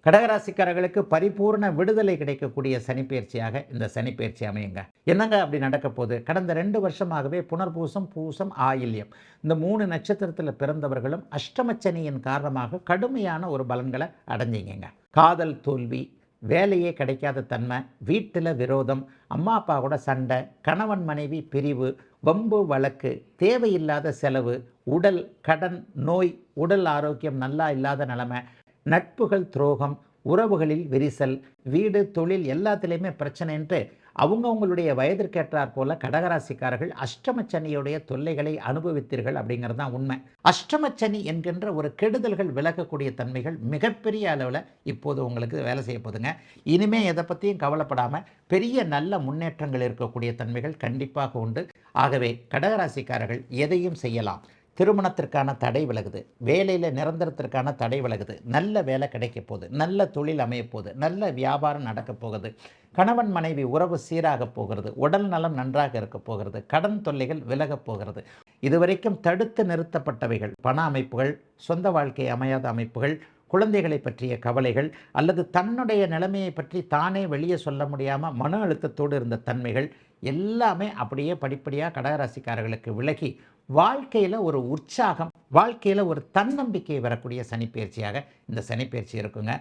கடகராசிக்காரர்களுக்கு பரிபூர்ண விடுதலை கிடைக்கக்கூடிய சனிப்பெயர்ச்சியாக இந்த சனிப்பெயர்ச்சி அமையுங்க. என்னங்க அப்படி நடக்க போகுது? கடந்த 2 வருஷமாகவே புனர்பூசம், பூசம், ஆயில்யம் இந்த 3 நட்சத்திரத்தில் பிறந்தவர்களும் அஷ்டமச்சனியின் காரணமாக கடுமையான ஒரு பலன்களை அடைஞ்சிங்க. காதல் தோல்வி, வேலையே கிடைக்காத தன்மை, வீட்டில் விரோதம், அம்மா அப்பா கூட சண்டை, கணவன் மனைவி பிரிவு, வம்பு வழக்கு, தேவையில்லாத செலவு, உடல் கடன், நோய், உடல் ஆரோக்கியம் நல்லா இல்லாத நிலைமை, நட்புகள் துரோகம், உறவுகளில் விரிசல், வீடு தொழில் எல்லாத்துலேயுமே பிரச்சனைன்ட்டு அவங்கவுங்களுடைய வயதிற்கேற்றாற் போல கடகராசிக்காரர்கள் அஷ்டமச்சனியுடைய தொல்லைகளை அனுபவித்தீர்கள் அப்படிங்கிறது தான் உண்மை. அஷ்டமச்சனி என்கின்ற ஒரு கெடுதல்கள் விலகக்கூடிய தன்மைகள் மிகப்பெரிய அளவில் இப்போது உங்களுக்கு வேலை செய்ய போதுங்க. இனிமே எதை பற்றியும் கவலைப்படாமல் பெரிய நல்ல முன்னேற்றங்கள் இருக்கக்கூடிய தன்மைகள் கண்டிப்பாக உண்டு. ஆகவே கடகராசிக்காரர்கள் எதையும் செய்யலாம். திருமணத்திற்கான தடை விலகுது, வேலையில் நிரந்தரத்திற்கான தடை விலகுது, நல்ல வேலை கிடைக்க போகுது, நல்ல தொழில் அமைய போகுது, நல்ல வியாபாரம் நடக்க போகுது, கணவன் மனைவி உறவு சீராக போகிறது, உடல் நலம் நன்றாக இருக்க போகிறது, கடன் தொல்லைகள் விலகப் போகிறது. இதுவரைக்கும் தடுத்து நிறுத்தப்பட்டவைகள், பண அமைப்புகள், சொந்த வாழ்க்கை அமையாத அமைப்புகள், குழந்தைகளை பற்றிய கவலைகள் அல்லது தன்னுடைய நிலைமையை பற்றி தானே வெளியே சொல்ல முடியாமல் மன அழுத்தத்தோடு இருந்த தன்மைகள் எல்லாமே அப்படியே படிப்படியாக கடகராசிக்காரர்களுக்கு விலகி வாழ்க்கையில் ஒரு உற்சாகம், வாழ்க்கையில் ஒரு தன்னம்பிக்கை வரக்கூடிய சனிப்பெயர்ச்சியாக இந்த சனிப்பெயர்ச்சி இருக்குங்க.